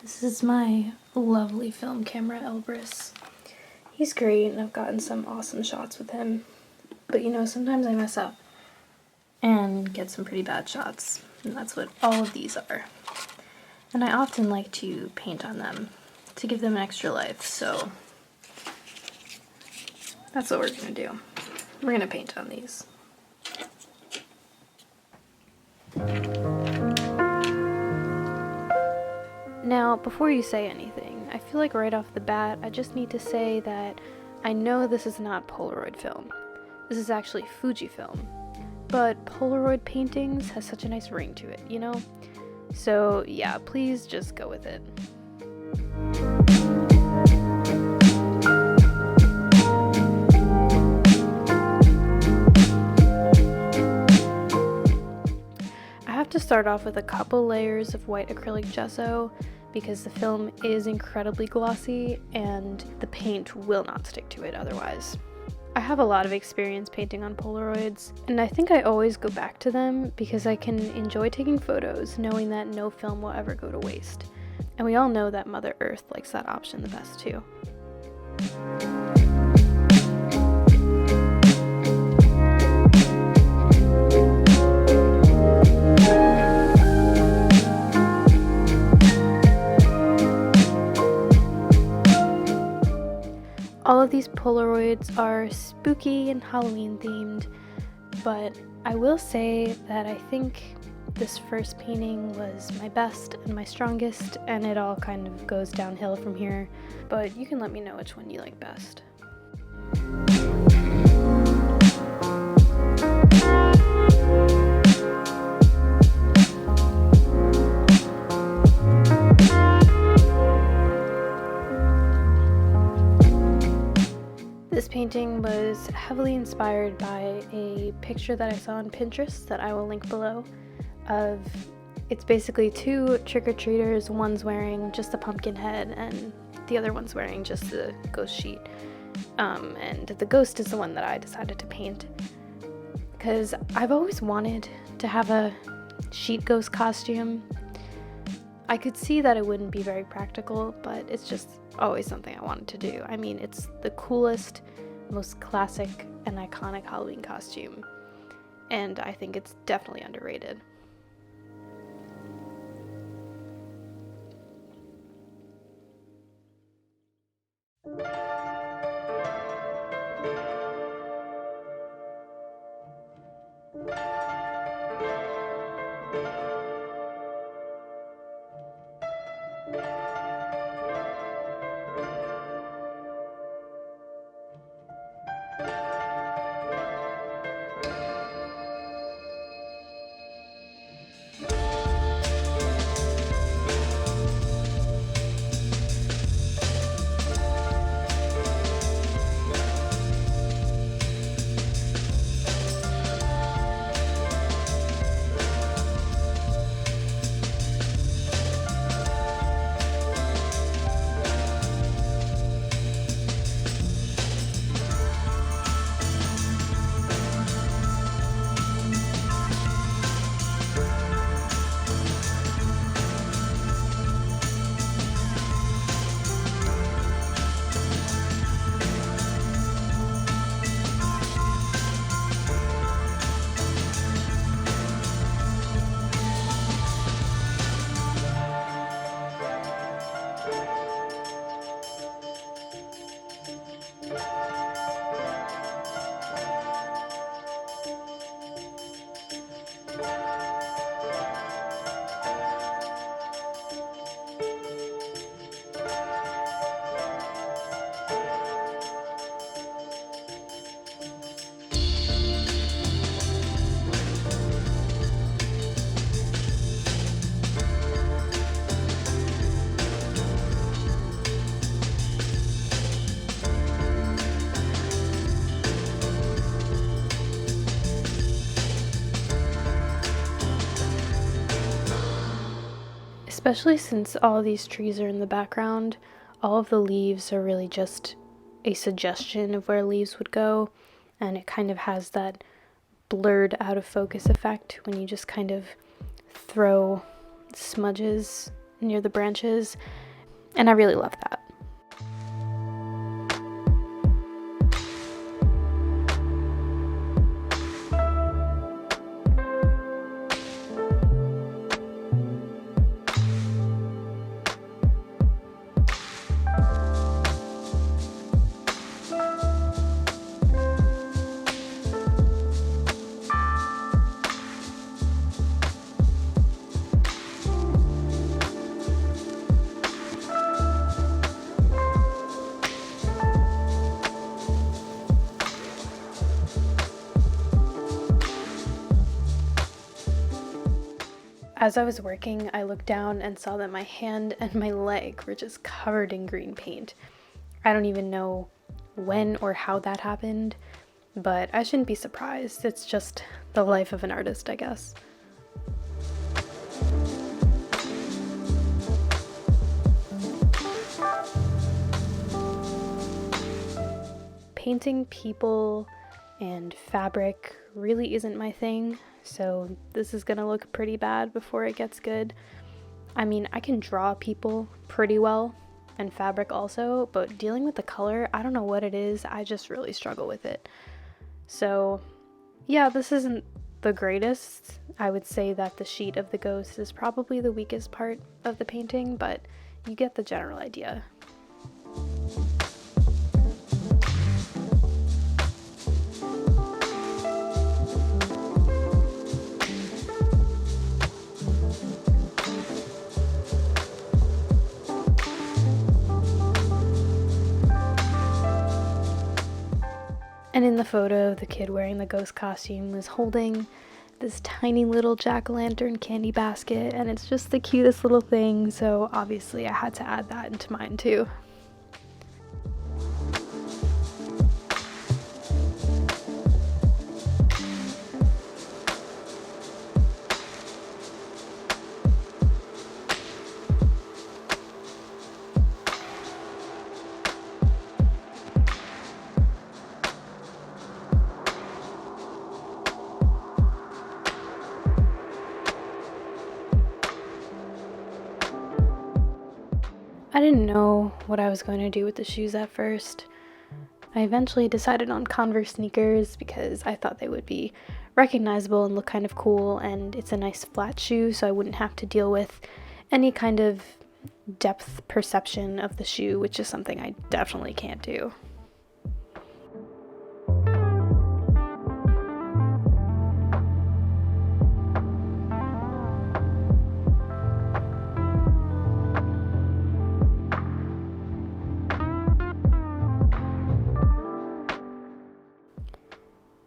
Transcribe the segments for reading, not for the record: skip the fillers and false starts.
This is my lovely film camera, Elbrus. He's great, and I've gotten some awesome shots with him. But you know, sometimes I mess up and get some pretty bad shots, and that's what all of these are. And I often like to paint on them to give them an extra life, so that's what we're gonna do. We're gonna paint on these. Now, before you say anything, I feel like right off the bat, I just need to say that I know this is not Polaroid film. This is actually Fujifilm. But Polaroid paintings has such a nice ring to it, you know? So yeah, please just go with it. I have to start off with a couple layers of white acrylic gesso because the film is incredibly glossy and the paint will not stick to it otherwise. I have a lot of experience painting on Polaroids, and I think I always go back to them because I can enjoy taking photos knowing that no film will ever go to waste. And we all know that Mother Earth likes that option the best too. All of these Polaroids are spooky and Halloween themed, but I will say that I think this first painting was my best and my strongest, and it all kind of goes downhill from here, but you can let me know which one you like best. This painting was heavily inspired by a picture that I saw on Pinterest that I will link below it's basically two trick-or-treaters, one's wearing just a pumpkin head and the other one's wearing just the ghost sheet. And the ghost is the one that I decided to paint because I've always wanted to have a sheet ghost costume. I could see that it wouldn't be very practical, but it's just always something I wanted to do. I mean, it's the coolest, most classic and iconic Halloween costume, and I think it's definitely underrated. Especially since all these trees are in the background, all of the leaves are really just a suggestion of where leaves would go, and it kind of has that blurred out of focus effect when you just kind of throw smudges near the branches, and I really love that. As I was working, I looked down and saw that my hand and my leg were just covered in green paint. I don't even know when or how that happened, but I shouldn't be surprised. It's just the life of an artist, I guess. Painting people and fabric really isn't my thing, so this is gonna look pretty bad before it gets good. I mean, I can draw people pretty well, and fabric also, but dealing with the color, I don't know what it is, I just really struggle with it. So yeah, this isn't the greatest. I would say that the sheet of the ghost is probably the weakest part of the painting, but you get the general idea. And in the photo, the kid wearing the ghost costume was holding this tiny little jack-o'-lantern candy basket, and it's just the cutest little thing, so obviously I had to add that into mine too. I didn't know what I was going to do with the shoes at first. I eventually decided on Converse sneakers because I thought they would be recognizable and look kind of cool, and it's a nice flat shoe, so I wouldn't have to deal with any kind of depth perception of the shoe, which is something I definitely can't do.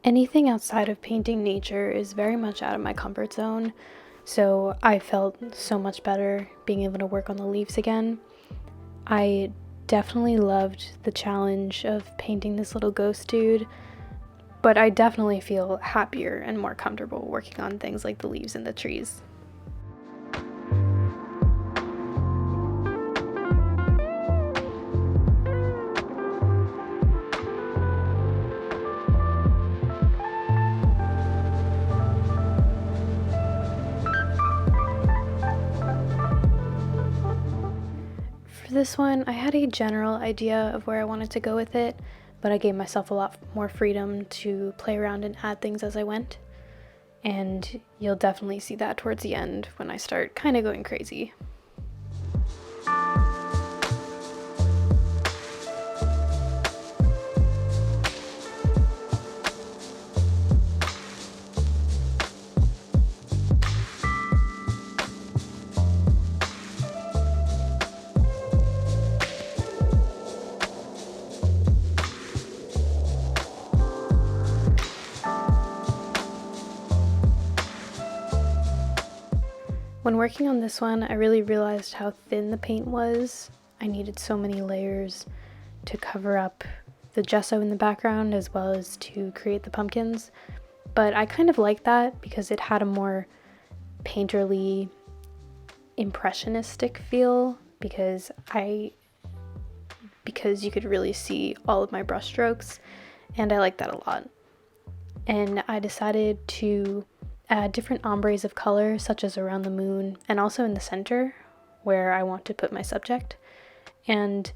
Anything outside of painting nature is very much out of my comfort zone, so I felt so much better being able to work on the leaves again. I definitely loved the challenge of painting this little ghost dude, but I definitely feel happier and more comfortable working on things like the leaves and the trees. For this one, I had a general idea of where I wanted to go with it, but I gave myself a lot more freedom to play around and add things as I went. And you'll definitely see that towards the end when I start kind of going crazy. When working on this one, I really realized how thin the paint was. I needed so many layers to cover up the gesso in the background as well as to create the pumpkins. But I kind of like that because it had a more painterly, impressionistic feel because you could really see all of my brush strokes, and I like that a lot. And I decided to add different ombres of color, such as around the moon and also in the center, where I want to put my subject. And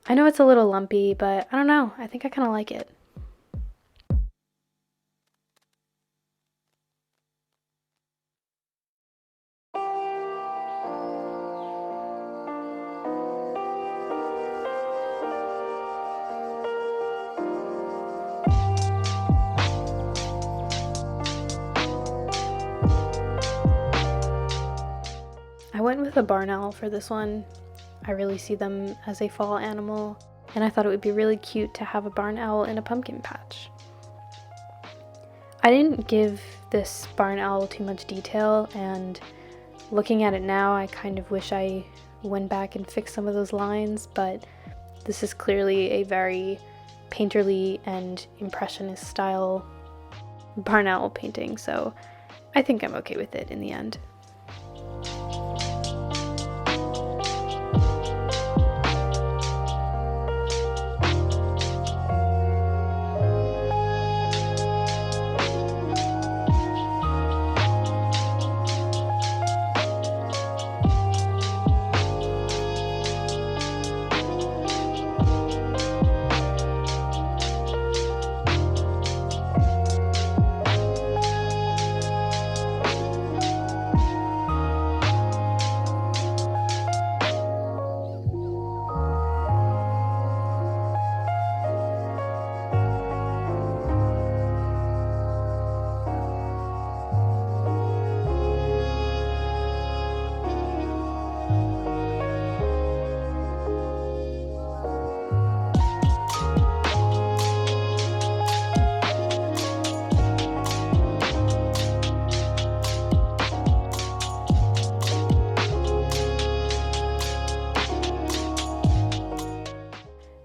I know it's a little lumpy, but I don't know, I think I kind of like it. I went with a barn owl for this one. I really see them as a fall animal, and I thought it would be really cute to have a barn owl in a pumpkin patch. I didn't give this barn owl too much detail, and looking at it now, I kind of wish I went back and fixed some of those lines, but this is clearly a very painterly and impressionist style barn owl painting, so I think I'm okay with it in the end.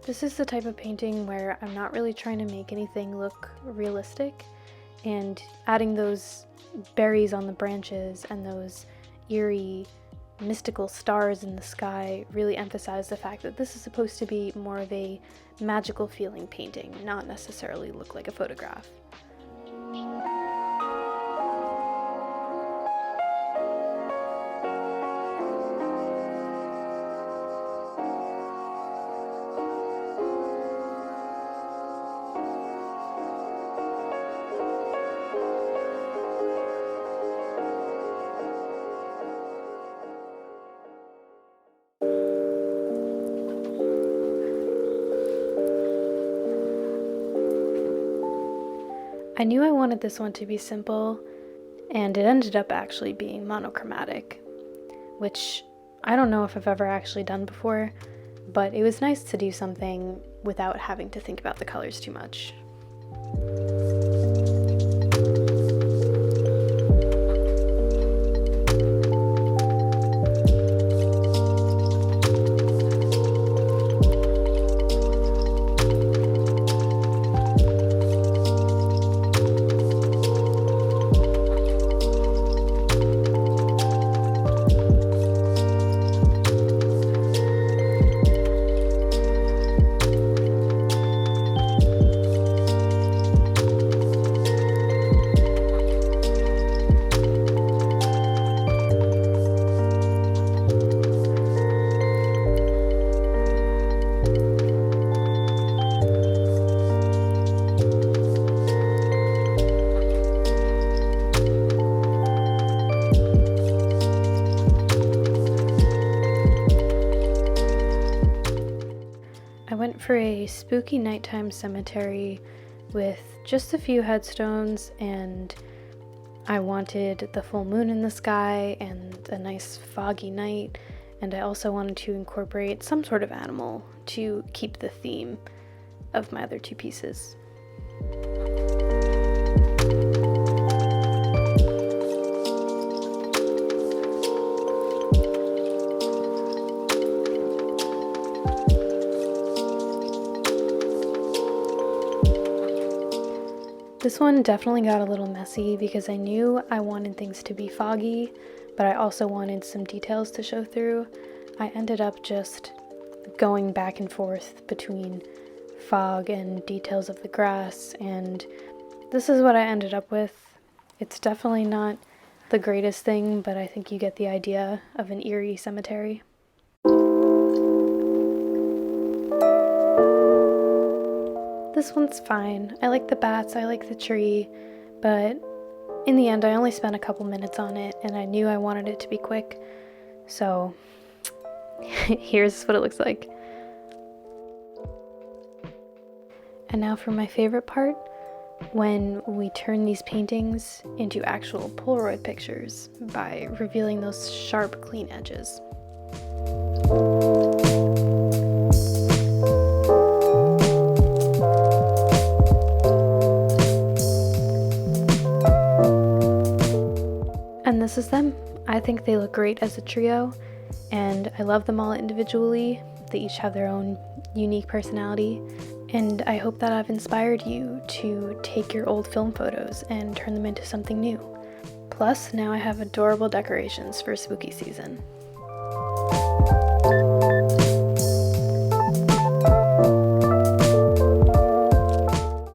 This is the type of painting where I'm not really trying to make anything look realistic, and adding those berries on the branches and those eerie, mystical stars in the sky really emphasize the fact that this is supposed to be more of a magical feeling painting, not necessarily look like a photograph. I knew I wanted this one to be simple, and it ended up actually being monochromatic, which I don't know if I've ever actually done before, but it was nice to do something without having to think about the colors too much. I went for a spooky nighttime cemetery with just a few headstones, and I wanted the full moon in the sky and a nice foggy night, and I also wanted to incorporate some sort of animal to keep the theme of my other two pieces. This one definitely got a little messy because I knew I wanted things to be foggy, but I also wanted some details to show through. I ended up just going back and forth between fog and details of the grass, and this is what I ended up with. It's definitely not the greatest thing, but I think you get the idea of an eerie cemetery. This one's fine. I like the bats, I like the tree, but in the end I only spent a couple minutes on it and I knew I wanted it to be quick. So here's what it looks like. And now for my favorite part, when we turn these paintings into actual Polaroid pictures by revealing those sharp, clean edges. And this is them. I think they look great as a trio, and I love them all individually. They each have their own unique personality, and I hope that I've inspired you to take your old film photos and turn them into something new. Plus, now I have adorable decorations for spooky season.